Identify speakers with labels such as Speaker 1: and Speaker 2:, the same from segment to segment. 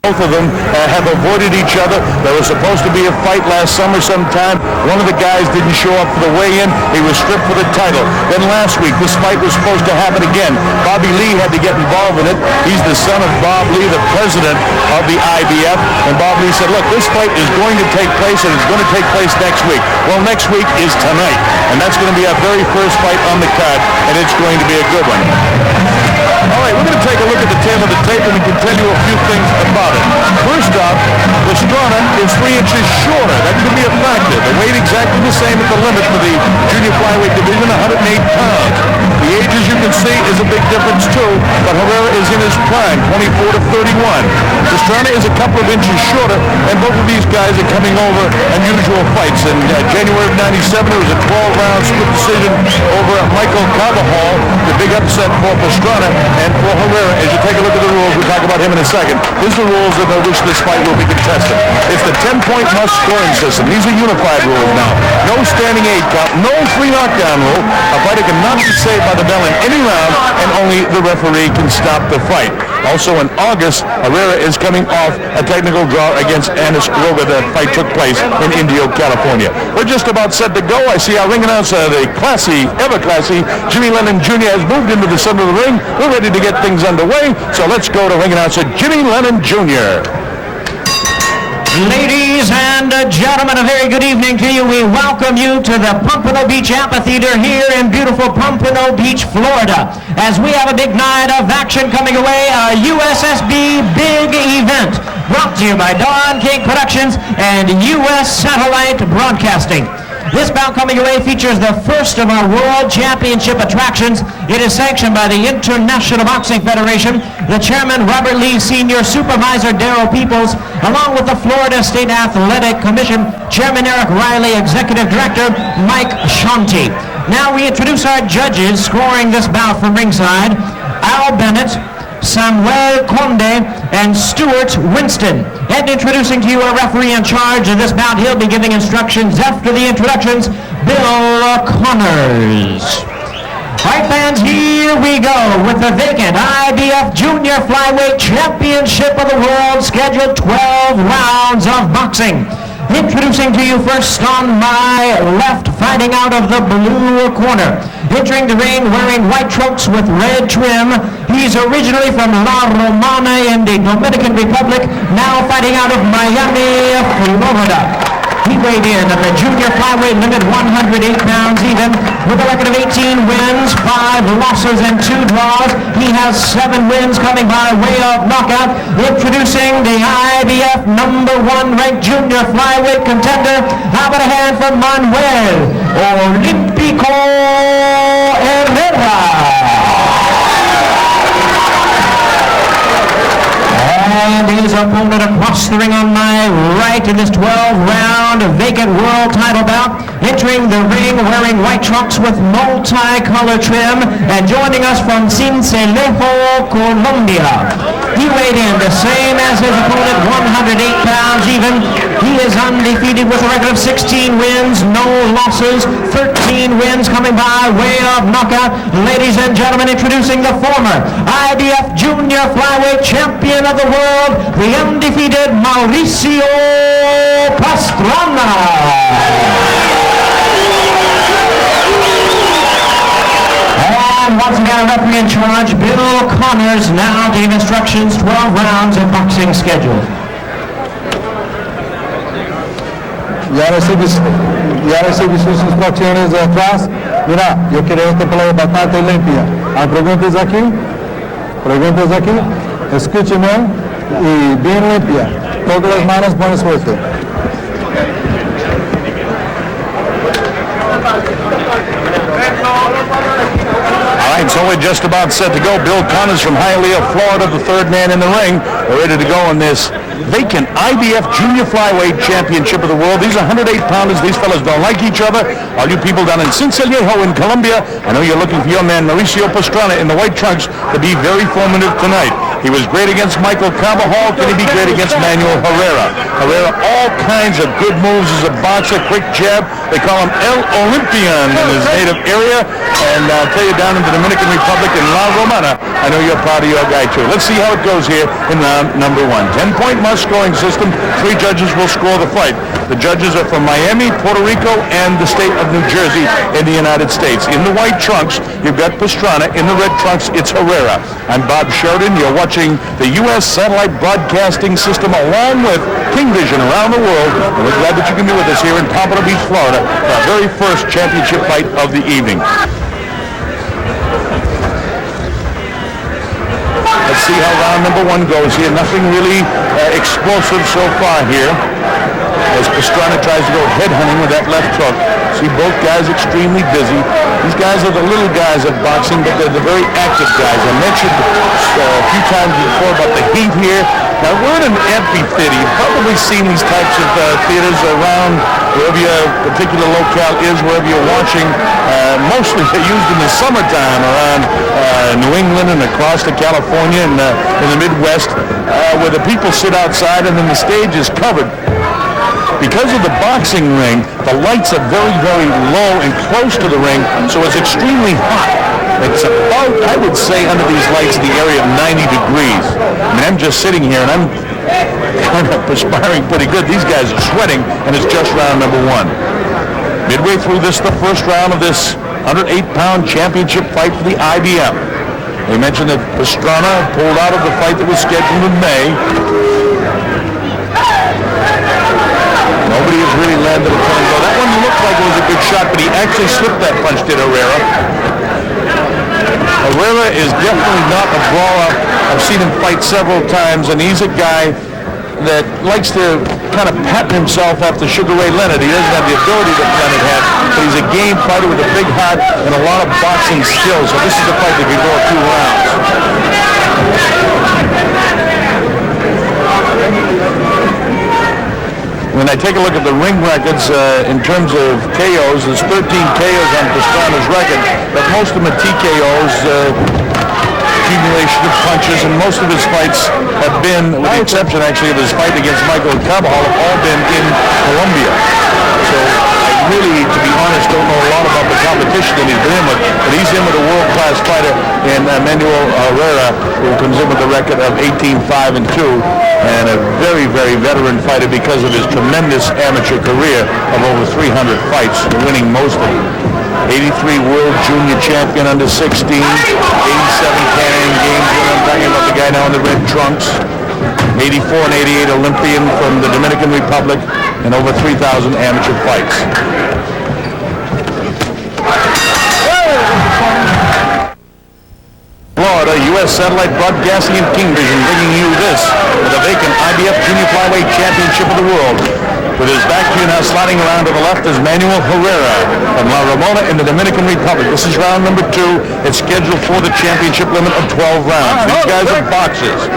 Speaker 1: Both of them have avoided each other. There was supposed to be a fight last summer sometime. One of the guys didn't show up for the weigh-in. He was stripped for the title. Then last week, this fight was supposed to happen again. Bobby Lee had to get involved in it. He's the son of Bob Lee, the president of the IBF. And Bob Lee said, look, this fight is going to take place, and it's going to take place next week. Well, next week is tonight. And that's going to be our very first fight on the card, and it's going to be a good one. All right, we're going to take a look at the tail of the tape, and we can tell you a few things about it. First off, Pastrano is 3 inches shorter. That could be a factor. The weight exactly the same at the limit for the junior flyweight division, 108 pounds. The age, as you can see, is a big difference too, but Herrera is in his prime, 24 to 31. Pastrano is a couple of inches shorter, and both of these guys are coming over unusual fights. In January of 97, it was a 12-round split decision over Michael Carvajal, the big upset for Pastrano and for Herrera. As you take a look at the rules, we'll talk about him in a second. Here's the rules of which this fight will be contested. It's the 10-point must scoring system. These are unified rules now. No standing 8 count, no free knockdown rule. A fighter cannot be saved by the bell in any round, and only the referee can stop the fight. Also in August, Herrera is coming off a technical draw against Anis Roga. The fight took place in Indio, California. We're just about set to go. I see our ring announcer, the classy, ever classy, Jimmy Lennon Jr. has moved into the center of the ring. We're ready to get things underway, so let's go to ring announcer Jimmy Lennon Jr.
Speaker 2: Ladies and gentlemen, a very good evening to you. We welcome you to the Pompano Beach Amphitheater here in beautiful Pompano Beach, Florida, as we have a big night of action coming away, a USSB big event brought to you by Don King Productions and U.S. Satellite Broadcasting. This bout coming away features the first of our World Championship attractions. It is sanctioned by the International Boxing Federation, the chairman Robert Lee, senior supervisor Darrell Peoples, along with the Florida State Athletic Commission, chairman Eric Riley, executive director Mike Shanti. Now we introduce our judges scoring this bout from ringside: Al Bennett, Samuel Conde, and Stuart Winston. And introducing to you our referee in charge of this bout, he'll be giving instructions after the introductions, Bill Connors. All right, fans, here we go with the vacant IBF Junior Flyweight Championship of the World, scheduled 12 rounds of boxing. Introducing to you first on my left, fighting out of the blue corner. Entering the ring wearing white trunks with red trim. He's originally from La Romana in the Dominican Republic, now fighting out of Miami, Florida. He weighed in at the junior flyweight limit, 108 pounds even, with a record of 18 wins, 5 losses, and 2 draws. He has 7 wins coming by way of knockout. Introducing the IBF #1 ranked junior flyweight contender. How about a hand for Manuel Olímpico Herrera? And his opponent across the ring on my right in this 12-round vacant world title bout. Entering the ring wearing white trunks with multicolor trim and joining us from Sincelejo, Colombia. He weighed in the same as his opponent, 108 pounds even. He is undefeated with a record of 16 wins, no losses, 13 wins coming by way of knockout. Ladies and gentlemen, introducing the former IBF Junior Flyweight Champion of the World, the undefeated Mauricio Pastrano. And once again, referee in charge, Bill Connors, now gave instructions, 12 rounds of boxing schedule.
Speaker 3: Ya recibí sus instrucciones de atrás. Mira, yo quiero esta pelea bastante limpia. ¿Hay preguntas aquí? Escúcheme y bien limpia. Todas las manos, buena suerte.
Speaker 1: All right, so we're just about set to go. Bill Connors from Hialeah, Florida, the third man in the ring. We're ready to go in this vacant IBF Junior Flyweight Championship of the World. These are 108-pounders. These fellas don't like each other. All you people down in Sincelejo in Colombia, I know you're looking for your man Mauricio Pastrana in the white trunks to be very formative tonight. He was great against Michael Carvajal. Can he be great against Manuel Herrera? Herrera, all kinds of good moves as a boxer, quick jab. They call him El Olympian in his native area. And I'll tell you, down in the Dominican Republic in La Romana, I know you're proud of your guy too. Let's see how it goes here in round number 1. 10-point must-scoring system. 3 judges will score the fight. The judges are from Miami, Puerto Rico, and the state of New Jersey in the United States. In the white trunks, you've got Pastrano. In the red trunks, it's Herrera. I'm Bob Sheridan. You're watching the U.S. Satellite Broadcasting System along with King Vision around the world. And we're glad that you can be with us here in Pompano Beach, Florida, for our very first championship fight of the evening. Let's see how round number 1 goes here. Nothing really explosive so far here, as Pastrano tries to go headhunting with that left hook. See both guys extremely busy. These guys are the little guys of boxing, but they're the very active guys. I mentioned a few times before about the heat here. Now, we're in an amphitheater. You've probably seen these types of theaters around wherever your particular locale is, wherever you're watching. Mostly they're used in the summertime around New England and across to California and in the Midwest, where the people sit outside and then the stage is covered. Because of the boxing ring, the lights are very, very low and close to the ring, so it's extremely hot. It's about, I would say, under these lights, the area of 90 degrees. I mean, I'm just sitting here and I'm kind of perspiring pretty good. These guys are sweating, and it's just round number 1. Midway through this, the first round of this 108-pound championship fight for the IBF. They mentioned that Pastrano pulled out of the fight that was scheduled in May. Nobody has really landed a turn. Well, that one looked like it was a good shot, but he actually slipped that punch, did Herrera. Herrera is definitely not a brawler. I've seen him fight several times, and he's a guy that likes to kind of pattern himself after Sugar Ray Leonard. He doesn't have the ability that Leonard had, but he's a game fighter with a big heart and a lot of boxing skills. So this is a fight that could go 2 rounds. When I take a look at the ring records in terms of KOs, there's 13 KOs on Pastrano's record, but most of them are TKOs, accumulation of punches, and most of his fights have been, with the exception actually of his fight against Michael Carvajal, have all been in Colombia. So I really, to be honest, don't know a lot about the competition that he's been in with, but he's in with a world-class fighter in Manuel Herrera, who comes in with a record of 18-5-2. And a very, very veteran fighter because of his tremendous amateur career of over 300 fights, winning most of them. 83 World Junior Champion under 16, 87 Can-Am Games winner. I'm talking about the guy now in the red trunks. 84 and 88 Olympian from the Dominican Republic, and over 3,000 amateur fights. Florida, U.S. Satellite Broadcasting and King Vision bringing you this, the vacant IBF Junior Flyweight Championship of the World. With his back to you now, sliding around to the left is Manuel Herrera from La Romana in the Dominican Republic. This is round number 2. It's scheduled for the championship limit of 12 rounds. These guys are boxers.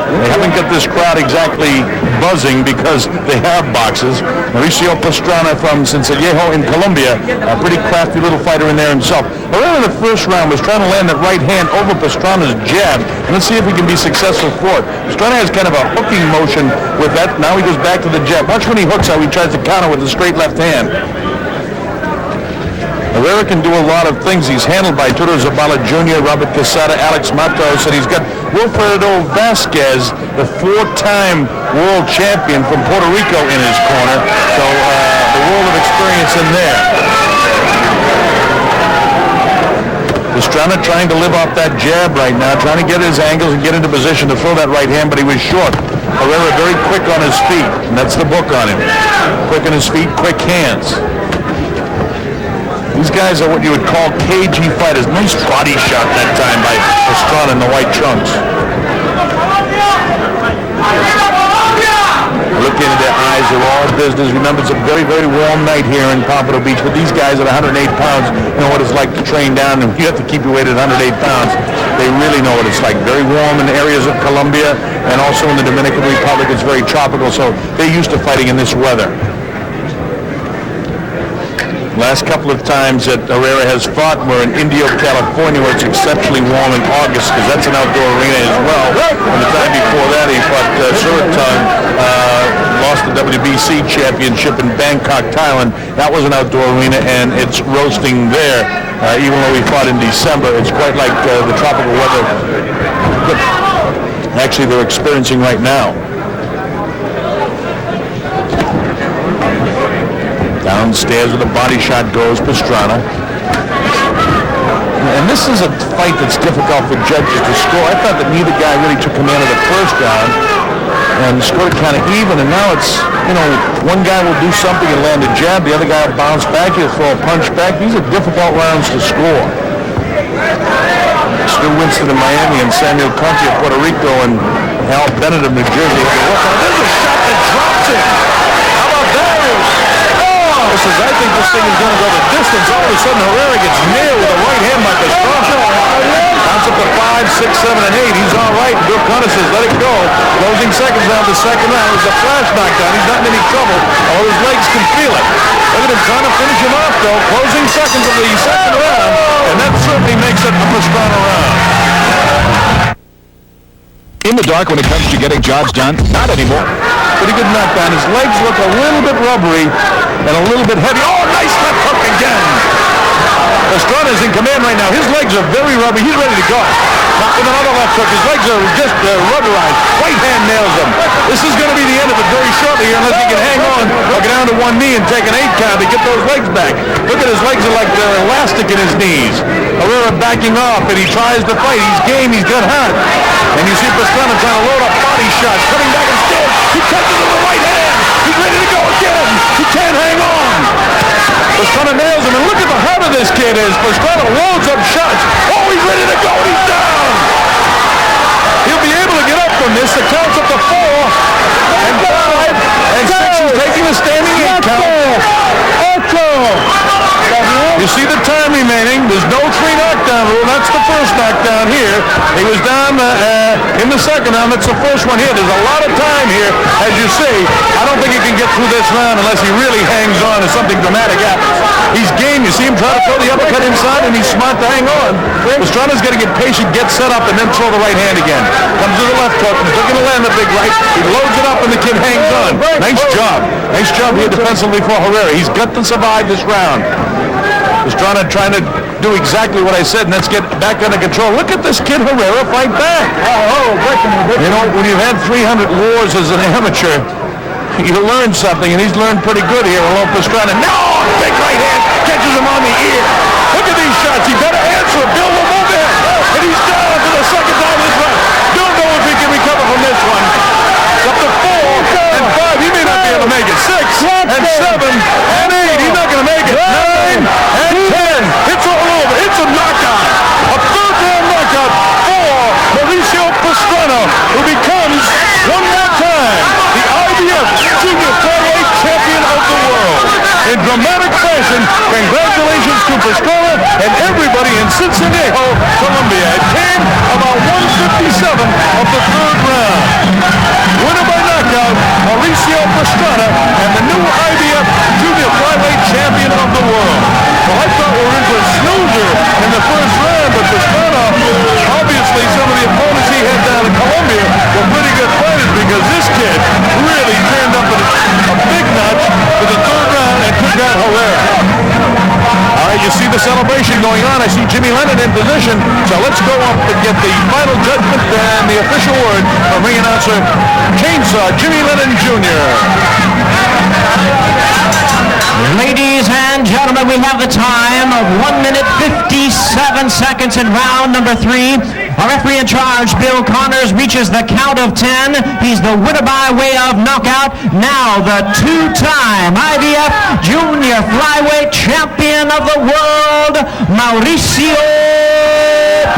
Speaker 1: They haven't got this crowd exactly buzzing because they have boxes. Mauricio Pastrano from Sincelejo in Colombia, a pretty crafty little fighter in there himself. Herrera in the first round was trying to land that right hand over Pastrano's jab, and let's see if he can be successful for it. Pastrano has kind of a hooking motion with that. Now he goes back to the jab. Watch when he hooks how he tries to counter with the straight left hand. Herrera can do a lot of things. He's handled by Tito Zabala Jr., Robert Quesada, Alex Matos, and he's got Wilfredo Vasquez, the 4-time world champion from Puerto Rico, in his corner. So the world of experience in there. Pastrano trying to live off that jab right now, trying to get his angles and get into position to throw that right hand, but he was short. Herrera very quick on his feet, and that's the book on him. Quick on his feet, quick hands. These guys are what you would call cagey fighters. Nice body shot that time by Pastrano in the white trunks. Look into their eyes, they're all business. Remember, it's a very, very warm night here in Pompano Beach, but these guys at 108 pounds know what it's like to train down, and you have to keep your weight at 108 pounds. They really know what it's like. Very warm in areas of Colombia, and also in the Dominican Republic. It's very tropical, so they're used to fighting in this weather. Last couple of times that Herrera has fought were in Indio, California, where it's exceptionally warm in August, because that's an outdoor arena as well. And the time before that, he fought Suratong, lost the WBC championship in Bangkok, Thailand. That was an outdoor arena, and it's roasting there. Even though we fought in December, it's quite like the tropical weather that actually they're experiencing right now. Downstairs with a body shot goes Pastrano. And this is a fight that's difficult for judges to score. I thought that neither guy really took command of the first round and scored it kind of even, and now it's, one guy will do something and land a jab, the other guy will bounce back, he'll throw a punch back. These are difficult rounds to score. Stu Winston of Miami and Samuel Conti of Puerto Rico and Hal Bennett of New Jersey. There's a shot that drops him. How about that? I think this thing is going to go the distance. All of a sudden, Herrera gets nailed with a right hand by Pastrano. Counts up to 5, 6, 7, and 8. He's all right. Bill Connor says, let it go. Closing seconds down the second round. It's a flash knockdown. He's not in any trouble. All his legs can feel it. Look at him trying to finish him off, though. Closing seconds of the second round. And that certainly makes it a Pastrano round. In the dark when it comes to getting jobs done? Not anymore. Pretty good knockdown. His legs look a little bit rubbery and a little bit heavy. Oh, nice left hook again. Pastrano's in command right now. His legs are very rubbery. He's ready to go. Not with another left hook. His legs are just rubberized. Right hand nails him. This is going to be the end of it very shortly here unless he can hang on or go down to one knee and take an 8 count to get those legs back. Look at his legs are like they're elastic in his knees. Herrera backing off and he tries to fight. He's game. He's got heart. And you see Pastrano trying to load up body shots. Coming back instead. He catches him with the right hand. He's ready to go again. He can't hang on. Pastrano nails him. And look at the heart of this kid is. Pastrano loads up shots. Oh, he's ready to go. He's down. He'll be able to get up from this. The count's up to 4 and 5 and 6. He's taking a standing 8 count. You see the time remaining. There's no 3 knockdown rule. That's the first knockdown here. He was down in the second round. That's the first one here. There's a lot of time here, as you see. I don't think he can get through this round unless he really hangs on and something dramatic happens. He's game. You see him try to throw the uppercut inside, and he's smart to hang on. Pastrano's got to get patient, get set up, and then throw the right hand again. Comes to the left hook. He's looking to land the big right. He loads it up, and the kid hangs on. Nice job. Nice job here defensively for Herrera. He's got to survive this round. Pastrano trying to do exactly what I said, and let's get back under control. Look at this kid Herrera fight back. When you've had 300 wars as an amateur, you learn something, and he's learned pretty good here. Hello, Pastrano. No! Big right hand catches him on the ear. Look at these shots. He better answer it. Bill will move in. And he's down for the second time this round. Don't know if he can recover from this one. It's up to 4 and 5. He may not be able to make it. 6 and 7 and 8. He's not going to make it. 9 and 10. It's all over. It's a knockout. A third-round knockout for Mauricio Pastrano, who becomes, one more time, the IBF Junior Flyweight Champion of the world. In dramatic fashion, congratulations to Pastrano and everybody in Cincinnati, Colombia. It came about 157 of the third round. Winner by knockout, Mauricio Pastrano, and the new IBF Junior Flyweight Champion of the world. Well, I thought we were in for a snoozer in the first round, but Pastrano, obviously some of the opponents he had down in Colombia were pretty good fighters, because this kid really turned up a big notch for the third round and took out Herrera. All right, you see the celebration going on. I see Jimmy Lennon in position, so let's go up and get the final judgment and the official word from ring announcer Chainsaw Jimmy Lennon Jr.
Speaker 2: Ladies and gentlemen, we have the time of 1 minute 57 seconds in round number 3. Our referee in charge, Bill Connors, reaches the count of 10. He's the winner by way of knockout. Now the 2-time IBF Junior Flyweight Champion of the world, Mauricio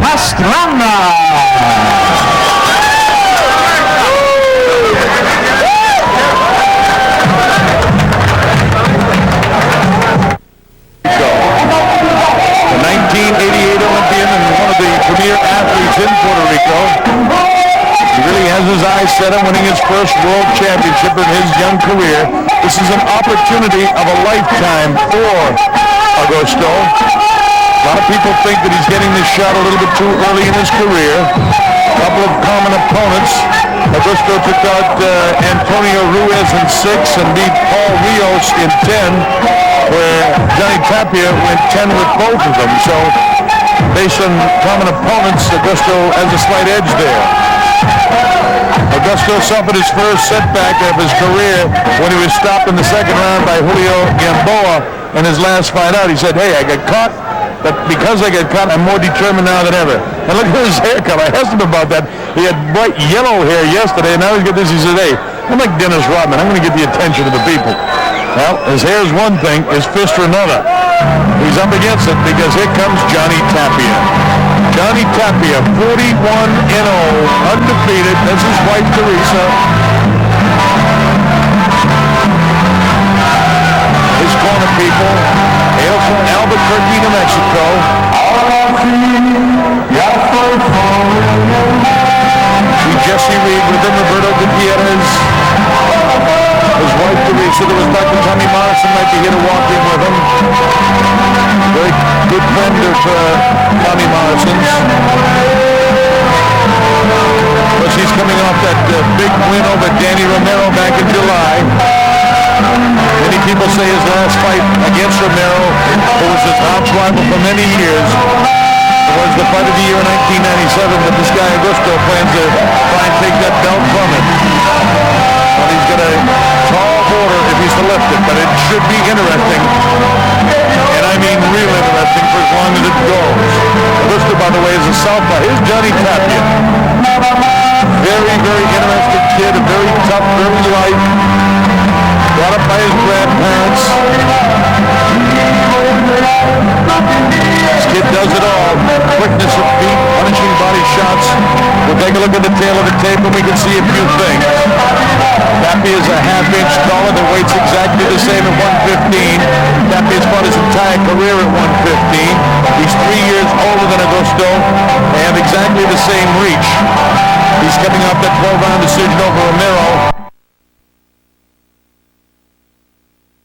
Speaker 2: Pastrano. Premier athletes in Puerto Rico. He really has his eyes set on winning his first world championship in his young career.
Speaker 1: This is an opportunity of a lifetime for Augusto. A lot of people think that he's getting this shot a little bit too early in his career. A couple of common opponents. Augusto took out Antonio Ruiz in 6 and beat Paul Rios in 10, where Johnny Tapia went 10 with both of them. So, based on common opponents, Augusto has a slight edge there. Augusto suffered his first setback of his career when he was stopped in the second round by Julio Gamboa in his last fight out. He said, hey, I got caught, but because I got caught, I'm more determined now than ever. And look at his haircut. I asked him about that. He had bright yellow hair yesterday, and now he's got this. He said, hey, I'm like Dennis Rodman. I'm going to get the attention of the people. Well, his hair is one thing, his fist are another. He's up against it because here comes Johnny Tapia. Johnny Tapia, 41-0, undefeated. That's his wife, Teresa. His corner people hail from Albuquerque, New Mexico. See Jesse Reed with him, Roberto Gutierrez. His wife, Teresa. There was Dr. Tommy Morrison might be here to walk in with him. Very good friend of Tommy Morrison's. But she's coming off that big win over Danny Romero back in July. Many people say his last fight against Romero, who was his arch rival for many years, was the fight of the year in 1997, but this guy Augusto plans to try and take that belt from him. Well, he's got a tall order if he's to lift it, but it should be interesting. And I mean real interesting for as long as it goes. Augusto, by the way, is a southpaw. Here's Johnny Tapia. Very, very interesting kid, a very tough, very light. Brought up by his grandparents. This kid does it all. Quickness of feet, punishing body shots. We'll take a look at the tail of the tape and we can see a few things. Tapia is a half-inch taller, the weight's exactly the same at 115. Tapia's fought his entire career at 115. He's 3 years older than Augusto. They have exactly the same reach. He's coming off that 12-round decision